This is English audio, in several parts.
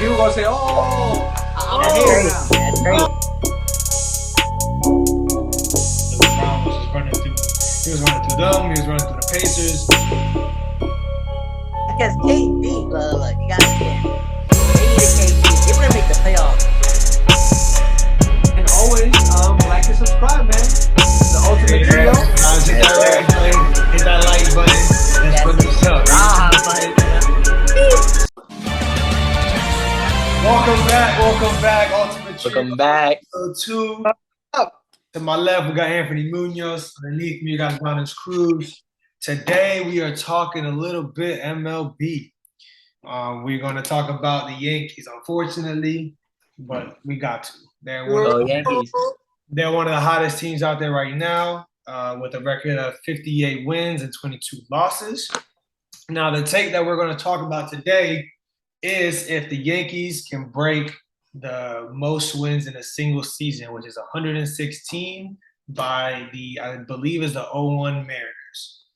people gonna say, "Oh, I'm That's here crazy. now." That's crazy. LeBron was just running through. He was running through them. He was running through the Pacers. Because KD, look, you gotta understand. They needed KD. They wouldn't make the playoffs. And always, like and subscribe, man. The ultimate trio. Hit that like button. Let's put this up. Welcome back, Ultimate Trio. Welcome back. Episode 2. Up to my left, we got Anthony Munoz. Underneath me, we got Donis Cruz. Today, we are talking a little bit MLB. We're going to talk about the Yankees, unfortunately, but we got to. Yankees. They're one of the hottest teams out there right now, with a record of 58 wins and 22 losses. Now, the take that we're going to talk about today is if the Yankees can break the most wins in a single season, which is 116 by I believe is the 01 Mariners.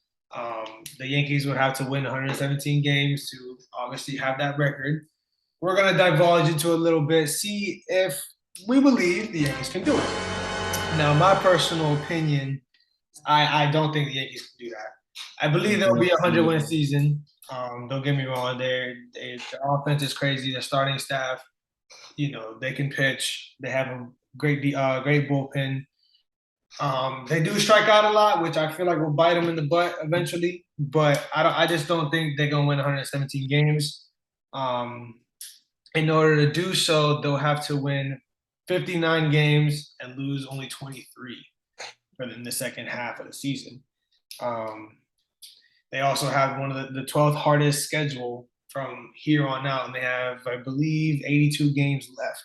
The Yankees would have to win 117 games to obviously have that record. We're going to divulge into a little bit, see if we believe the Yankees can do it. Now, my personal opinion, I don't think the Yankees can do that. I believe there will be a 100-win season. Don't get me wrong. Their offense is crazy. Their starting staff, they can pitch. They have a great bullpen. They do strike out a lot, which I feel like will bite them in the butt eventually. But I just don't think they're gonna win 117 games. In order to do so, they'll have to win 59 games and lose only 23 in the second half of the season. They also have one of the 12th hardest schedule from here on out, and they have, I believe, 82 games left.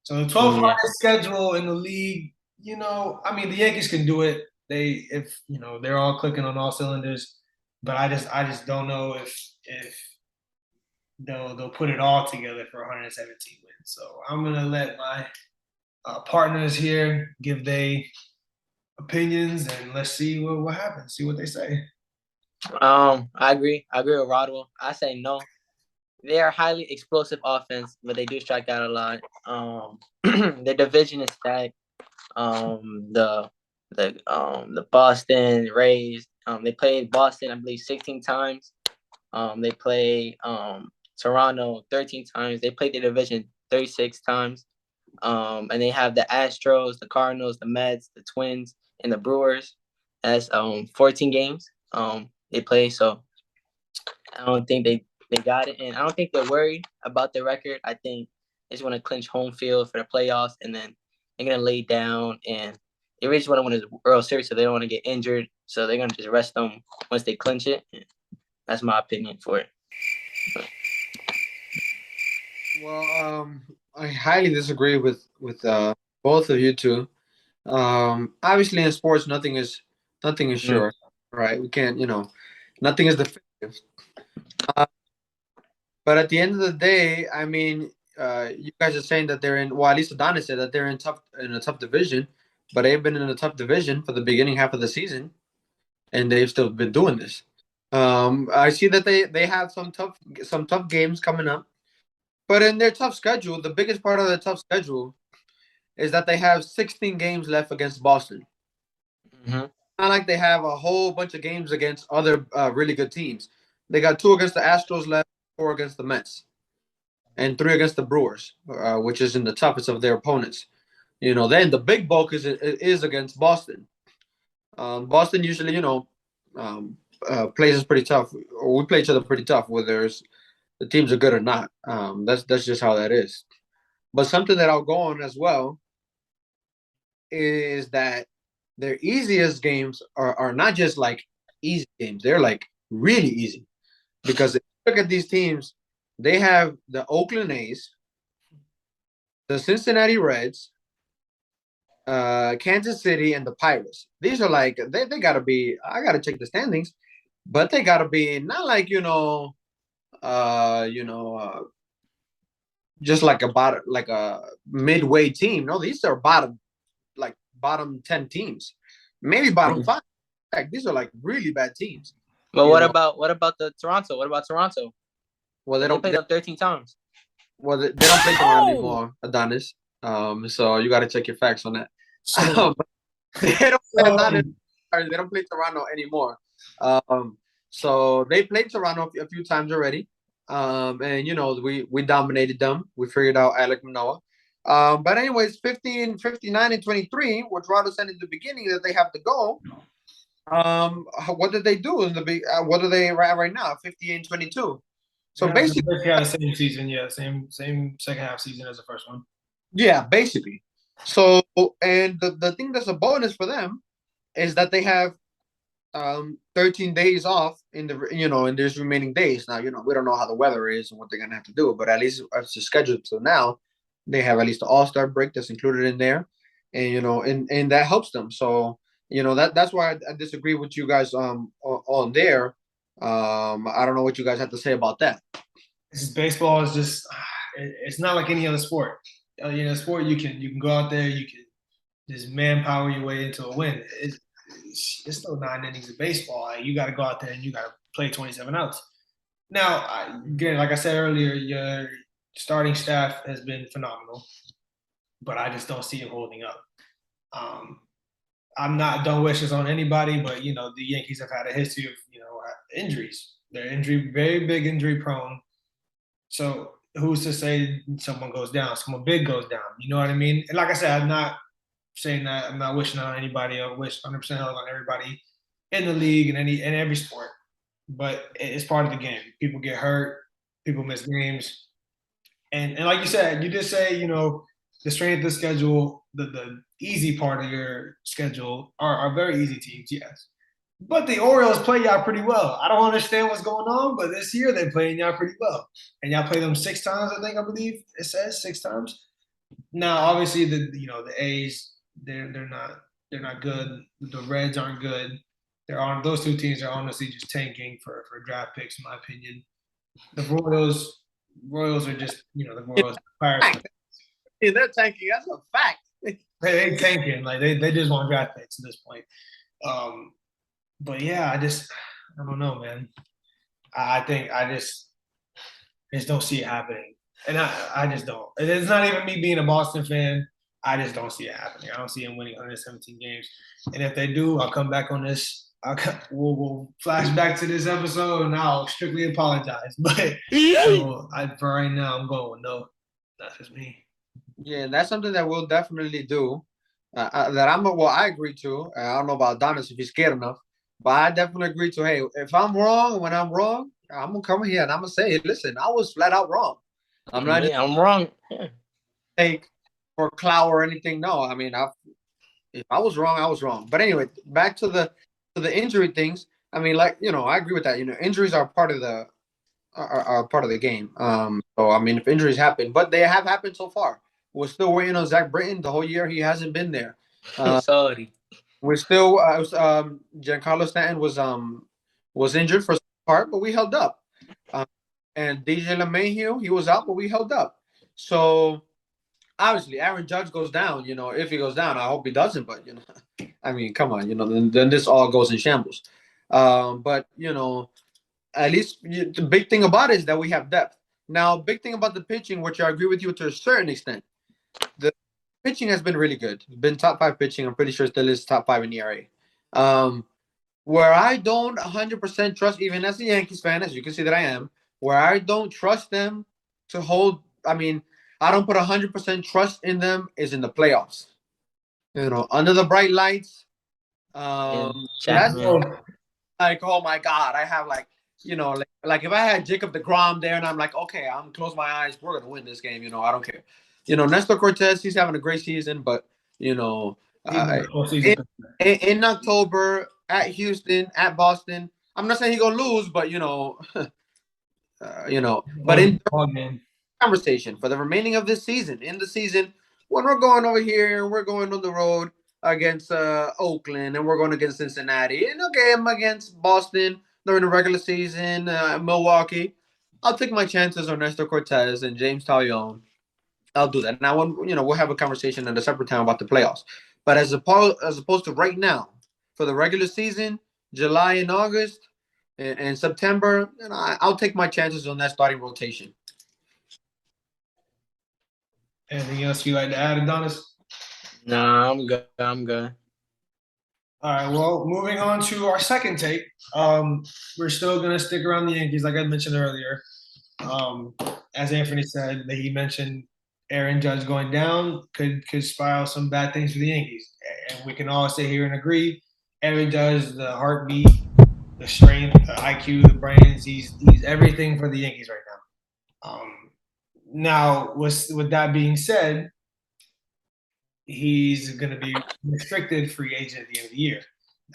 So the 12th hardest schedule in the league, the Yankees can do it. They're all clicking on all cylinders, but I just don't know if they'll put it all together for 117 wins. So I'm gonna let my partners here give their opinions, and let's see what happens. See what they say. I agree. I agree with Rodwell. I say no. They are highly explosive offense, but they do strike out a lot. Their division is stacked. The Boston Rays. They played Boston, I believe, 16 times. They play Toronto 13 times. They played the division 36 times. And they have the Astros, the Cardinals, the Mets, the Twins, and the Brewers. That's 14 games. They play, so I don't think they got it, and I don't think they're worried about the record. I think they just want to clinch home field for the playoffs, and then they're gonna lay down, and they really just want to win the World Series, so they don't want to get injured. So they're gonna just rest them once they clinch it. That's my opinion for it. Well, I highly disagree with both of you two. Obviously, in sports, nothing is sure, right? We can't, nothing is definitive. But at the end of the day, I mean, you guys are saying that they're in. Well, at least Adonis said that they're in a tough division, but they've been in a tough division for the beginning half of the season, and they've still been doing this. I see that they have some tough games coming up, but in their tough schedule, the biggest part of their tough schedule is that they have 16 games left against Boston. Mm-hmm. Not like they have a whole bunch of games against other really good teams. They got 2 against the Astros left, 4 against the Mets, and 3 against the Brewers, which is in the toughest of their opponents. Then the big bulk is against Boston. Boston usually, plays us pretty tough, or we play each other pretty tough, whether the teams are good or not. That's just how that is. But something that I'll go on as well is that their easiest games are not just like easy games. They're like really easy, because if you look at these teams, they have the Oakland A's, the Cincinnati Reds, Kansas City, and the Pirates. These are like they gotta be. I gotta check the standings, but they gotta be not like just like a midway team. No, these are bottom 10 teams, maybe bottom 5. Heck, these are like really bad teams. But what about the Toronto? What about Toronto? Well, They played them 13 times. Well, they don't play Toronto anymore, Adonis. So you got to check your facts on that. So, They don't play Adonis. so Sorry, they don't play Toronto anymore. So they played Toronto a few times already. And we dominated them. We figured out Alec Manoa. But anyways, 15, 59, and 23, what Toronto said in the beginning that they have to go. What did they do in the big? What are they right now? 50 and 22. So yeah, basically, they had the same season. Yeah, same second half season as the first one. yeah, basically. So, and the thing that's a bonus for them is that they have 13 days off in these remaining days. Now, we don't know how the weather is and what they're gonna have to do, but at least as the schedule till now, they have at least the All-Star break that's included in there, and that helps them. So, that's why I disagree with you guys on there. I don't know what you guys have to say about that. Baseball is just it's not like any other sport. Sport you can go out there, you can just manpower your way into a win. It's still 9 innings of baseball. Like, you got to go out there and you got to play 27 outs. Now, again, like I said earlier, your starting staff has been phenomenal, but I just don't see it holding up. I'm not don't wish this on anybody, but the Yankees have had a history of injuries. They're very big injury prone. So who's to say someone goes down, someone big goes down? You know what I mean? And like I said, I'm not saying that I'm not wishing on anybody. I wish 100% health on everybody in the league and in every sport. But it's part of the game. People get hurt, people miss games, and like you said, you just say the strength of the schedule, the easy part of your schedule are very easy teams, yes. But the Orioles play y'all pretty well. I don't understand what's going on, but this year they're playing y'all pretty well. And y'all play them 6 times, I believe it says 6 times. Now, obviously, the A's they're not good. The Reds aren't good. Those two teams are honestly just tanking for draft picks, in my opinion. The Royals are just the Royals. They're tanking. That's a fact. They tanking like they just want draft picks at this point. But yeah, I don't know, man. I think I just don't see it happening, and I just don't. It's not even me being a Boston fan. I just don't see it happening. I don't see them winning 117 games, and if they do, I'll come back on this. We'll flash back to this episode, and I'll strictly apologize. But for right now, I'm going with no. That's just me. Yeah, that's something that we'll definitely do. I agree to. I don't know about Adonis if he's scared enough. But I definitely agree to, hey, if I'm wrong, when I'm wrong, I'm going to come here and I'm going to say, hey, listen, I was flat out wrong. I'm wrong. Yeah. Take for clout or anything. No, I mean, if I was wrong, I was wrong. But anyway, back to the injury things. I mean, I agree with that. Injuries are part of the game. So I mean, if injuries happen, but they have happened so far. We're still waiting on Zach Britton. The whole year he hasn't been there. Sorry. We're still Giancarlo Stanton was injured for some part, but we held up. And DJ LeMahieu, he was out, but we held up. So obviously, Aaron Judge goes down. If he goes down, I hope he doesn't. But I mean, come on. Then this all goes in shambles. But at least the big thing about it is that we have depth. Now, big thing about the pitching, which I agree with you to a certain extent. The pitching has been really good. It's been top 5 pitching. I'm pretty sure still is top 5 in ERA. Where I don't 100% trust, even as a Yankees fan, as you can see that I am, where I don't trust them to hold. I mean, I don't put 100% trust in them is in the playoffs. Under the bright lights. That's like, oh my God, I have like if I had Jacob deGrom there and I'm like, okay, I'm close my eyes, we're gonna win this game. I don't care. Nestor Cortez, he's having a great season, but in October at Houston, at Boston, I'm not saying he's gonna lose, but but in conversation for the remaining of this season, in the season when we're going over here, we're going on the road against Oakland, and we're going against Cincinnati, and okay, I'm against Boston during the regular season, Milwaukee. I'll take my chances on Nestor Cortez and James Taillon. I'll do that. Now, we'll have a conversation at a separate time about the playoffs. But as opposed to right now, for the regular season, July and August and September, I'll take my chances on that starting rotation. Anything else you like to add, Adonis? Nah, I'm good. I'm good. All right. Well, moving on to our second take. We're still gonna stick around the Yankees, like I mentioned earlier. As Anthony said, that he mentioned Aaron Judge going down could spiral some bad things for the Yankees, and we can all sit here and agree. Aaron Judge, the heartbeat, the strength, the IQ, the brains. He's everything for the Yankees right now. Now, with that being said, he's going to be restricted free agent at the end of the year.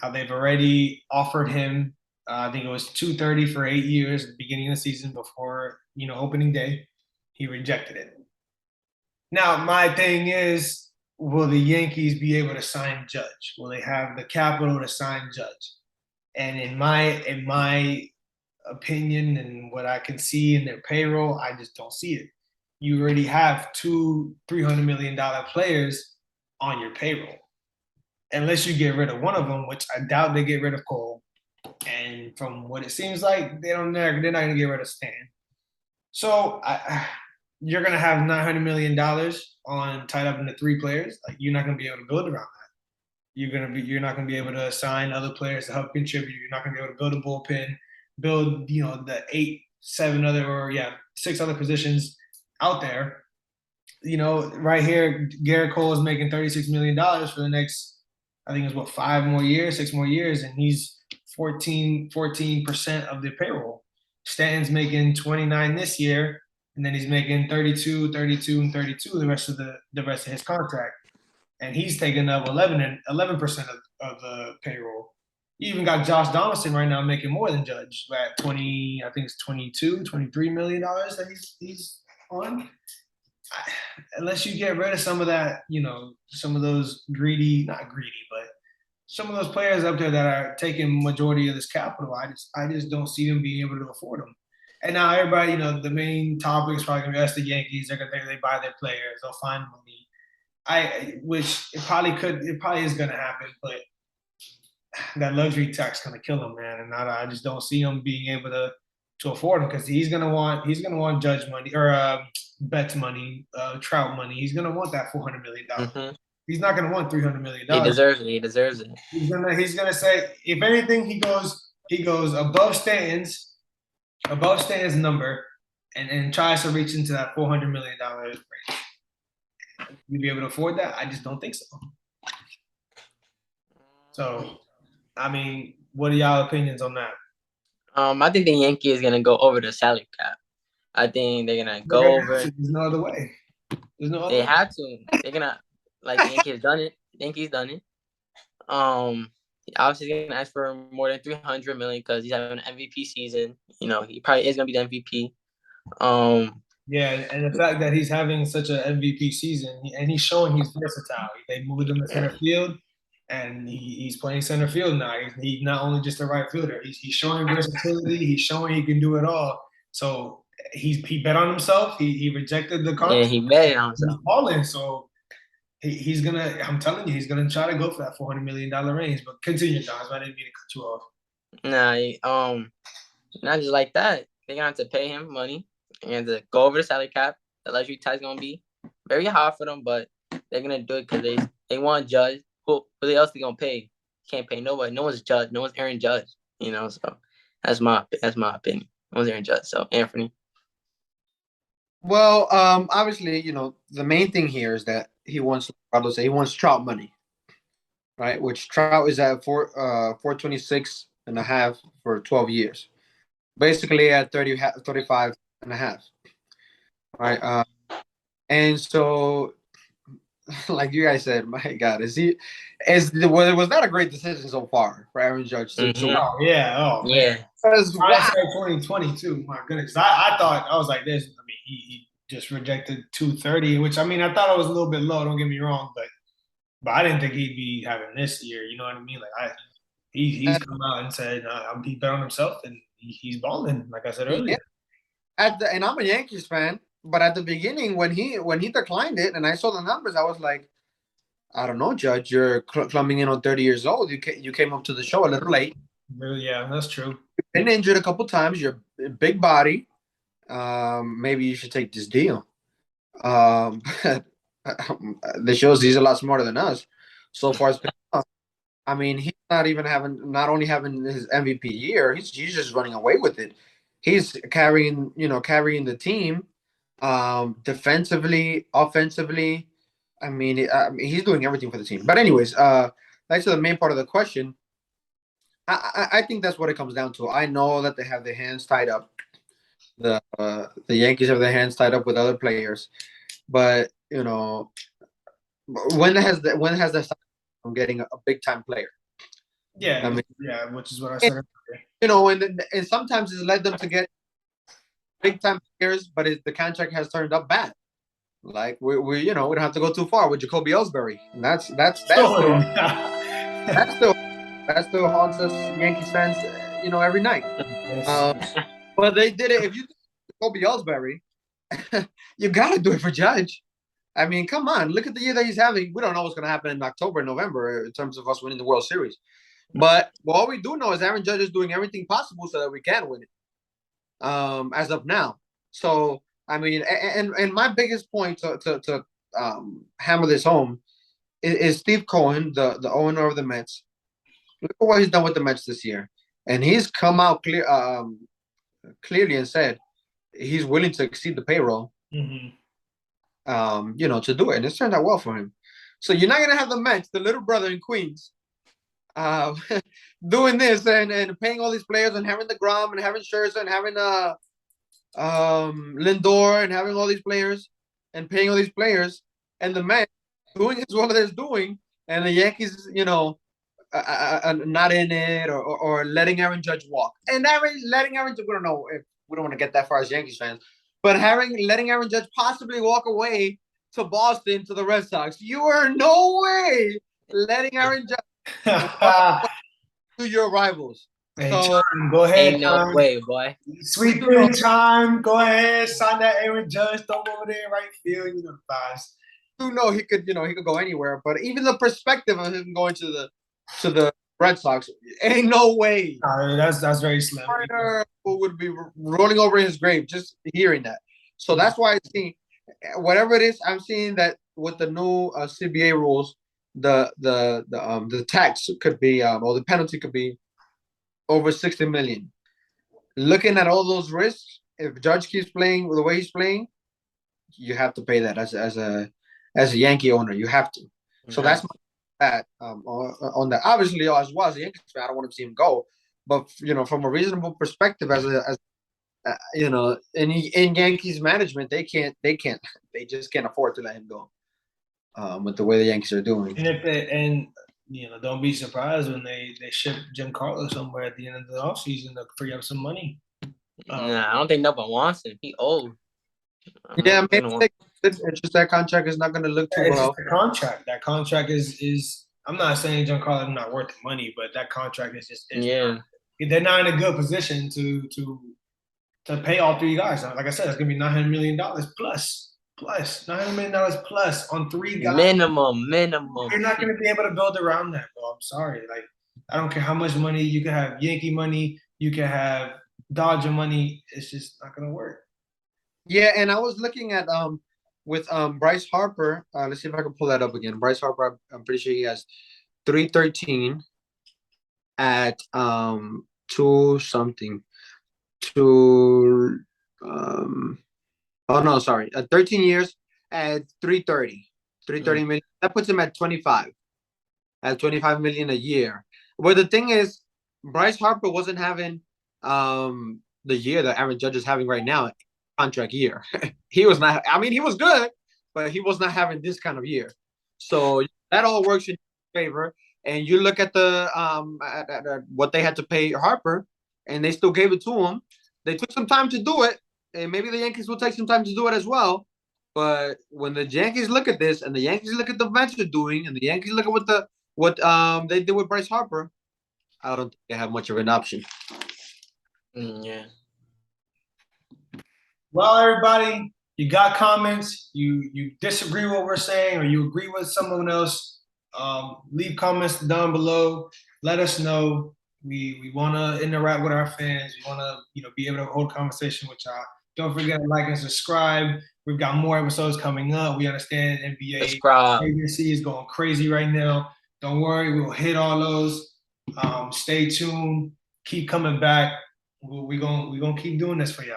Now they've already offered him, I think it was 230 for 8 years at the beginning of the season before opening day. He rejected it. Now my thing is, will the Yankees be able to sign Judge? Will they have the capital to sign Judge? And in my opinion and what I can see in their payroll, I just don't see it. You already have two $300 million players on your payroll, unless you get rid of one of them, which I doubt they get rid of Cole. And from what it seems like, they're not going to get rid of Stan. So you're going to have $900 million on tied up into three players. Like, you're not going to be able to build around that. You're not going to be able to assign other players to help contribute. You're not going to be able to build a bullpen, build the 6 other positions out there. Right here, Garrett Cole is making $36 million for the next, I think it's 6 more years, and he's 14% of the payroll. Stanton's making 29 this year, and then he's making 32, 32, and 32 the rest of his contract. And he's taking up 11% of the payroll. You even got Josh Donaldson right now making more than Judge at 20, I think it's 22, $23 million that he's on. Unless you get rid of some of that, some of those not greedy, but some of those players up there that are taking majority of this capital, I just don't see them being able to afford them. And now everybody, the main topic is probably gonna be that's the Yankees. They're gonna think they buy their players, they'll find money. Which it probably is gonna happen, but that luxury tax gonna kill them, man. And I just don't see them being able to afford him, because he's gonna want Judge money or Betts money, Trout money. He's gonna want that $400 million. Mm-hmm. He's not gonna want $300 million. He deserves it. He deserves it. He's gonna say, if anything, he goes above Stanton's number and tries to reach into that $400 million range. You be able to afford that? I just don't think so. So, I mean, what are y'all opinions on that? I think the Yankees is gonna go over the salary cap. I think they're gonna go over. There's no other way. They have to. They're gonna, like, the Yankees done it. Yankees done it. Obviously he's gonna ask for more than $300 million because he's having an MVP season. He probably is gonna be the MVP. Yeah, and the fact that he's having such an MVP season, and he's showing he's versatile. They moved him to center field, and he's playing center field now. He's not only just a right fielder. He's showing versatility. He's showing he can do it all. So he bet on himself. He rejected the contract. Yeah, he bet on himself. He's balling. So he's gonna. I'm telling you, he's gonna try to go for that $400 million range. But continue, John. I didn't mean to cut you off. Nah, not just like that. They're gonna have to pay him money and to go over the salary cap. The luxury tax is gonna be very hard for them, but they're gonna do it because they want Judge. Who else they gonna pay? Can't pay nobody. No one's Judge. No one's Aaron Judge. So that's my opinion. No one's Aaron Judge. So Anthony. Well, obviously, the main thing here is that he wants Trout money, right? Which Trout is at 426 and a half for 12 years, basically at 35 and a half, right? And so, like you guys said, my God, was that a great decision so far for Aaron Judge? Mm-hmm. Oh yeah, yeah. Hindsight 2022. My goodness, I thought I was like this. I mean, he just rejected 230, which I thought it was a little bit low. Don't get me wrong, but I didn't think he'd be having this year. You know what I mean? Like he's come out and said he bet on himself and he's balling. Like I said earlier. And I'm a Yankees fan, but at the beginning when he declined it and I saw the numbers, I was like, I don't know, Judge, you're coming in on 30 years old. You came up to the show a little late. Yeah, that's true. You've been injured a couple times. You're a big body. Maybe you should take this deal. This shows he's a lot smarter than us. So far, it's been tough. I mean, he's not only having his MVP year, he's just running away with it. He's carrying the team, defensively, offensively. He's doing everything for the team. But anyways, back to the main part of the question. I think that's what it comes down to. I know that they have their hands tied up. The Yankees have their hands tied up with other players, but when has that started from getting a big time player? Yeah, I mean, yeah, which is what I said. And sometimes it's led them to get big time players, but the contract has turned up bad. Like we don't have to go too far with Jacoby Ellsbury, and that still haunts us Yankees fans, every night. But they did it. If you do Jacoby Ellsbury, you got to do it for Judge. I mean, come on, look at the year that he's having. We don't know what's going to happen in October and November in terms of us winning the World Series. But all we do know is Aaron Judge is doing everything possible so that we can win it. As of now. So I mean, and my biggest point to hammer this home is Steve Cohen, the owner of the Mets. Look at what he's done with the Mets this year, and he's come out clearly and said he's willing to exceed the payroll. Mm-hmm. To do it, and it's turned out well for him. So you're not gonna have the Mets, the little brother in Queens, doing this and paying all these players and having DeGrom and having Scherzer and having Lindor and having all these players and paying all these players, and the Mets doing as well as they're doing, and the Yankees, not in it or letting Aaron Judge walk. And letting Aaron Judge, we don't know if we don't want to get that far as Yankees fans, but letting Aaron Judge possibly walk away to Boston to the Red Sox. You are no way letting Aaron Judge to your rivals. Hey, So Tom, go ahead. Ain't no way, boy. Sweet thing time. Go ahead, sign that Aaron Judge. Throw him over there, right field. The vibes. He could go anywhere. But even the perspective of him going to the Red Sox, ain't no way. That's very slim. Who would be rolling over in his grave just hearing that. So that's why I see whatever it is. I'm seeing that with the new CBA rules, the tax could be or the penalty could be over $60 million. Looking at all those risks, if Judge keeps playing the way he's playing, you have to pay that as a Yankee owner. You have to. Mm-hmm. So that's that on that. Obviously, as well as the Yankees fan, I don't want to see him go. But from a reasonable perspective, in Yankees management, they just can't afford to let him go. With the way the Yankees are doing, don't be surprised when they ship Giancarlo somewhere at the end of the offseason to free up some money. Nah, I don't think nobody wants him. He old. Yeah, maybe it's just that contract is not going to look too well. The contract. That contract is. I'm not saying Giancarlo is not worth the money, but that contract is just. They're not in a good position to pay all three guys. Like I said, it's going to be $900 million plus $900 million plus on three guys. Minimum. You're not going to be able to build around that, bro. I'm sorry. Like, I don't care how much money you can have. Yankee money, you can have Dodger money. It's just not going to work. Yeah, and I was looking at with Bryce Harper. Let's see if I can pull that up again. Bryce Harper, I'm pretty sure he has 313 at 13 years at 330 million. That puts him at 25 million a year. But the thing is, Bryce Harper wasn't having the year that Aaron Judge is having right now, contract year. He was not. I mean, he was good, but he was not having this kind of year. So that all works in favor. And you look at the at what they had to pay Harper, and they still gave it to him. They took some time to do it, and maybe the Yankees will take some time to do it as well. But when the Yankees look at this, and the Yankees look at the Mets are doing, and the Yankees look at what they did with Bryce Harper, I don't think they have much of an option. Yeah. Well, everybody, you got comments, you disagree with what we're saying, or you agree with someone else, leave comments down below. Let us know. We want to interact with our fans. We want to, be able to hold conversation with y'all. Don't forget to like and subscribe. We've got more episodes coming up. We understand NBA Subscribe. agency is going crazy right now. Don't worry, we'll hit all those. Stay tuned. Keep coming back. We're gonna keep doing this for y'all.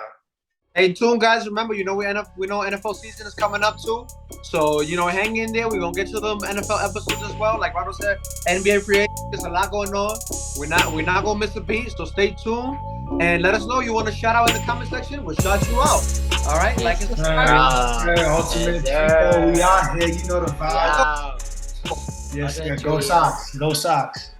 Stay tuned, guys. Remember, we know NFL season is coming up too. So, hang in there. We're going to get to them NFL episodes as well. Like Rado said, NBA free agents, there's a lot going on. We're not going to miss a beat. So stay tuned. And let us know you want to shout out in the comment section. We'll shout you out. All right? Like and subscribe. Ultimate people, we out here. You know the vibe. Yes, go Sox. Go Sox.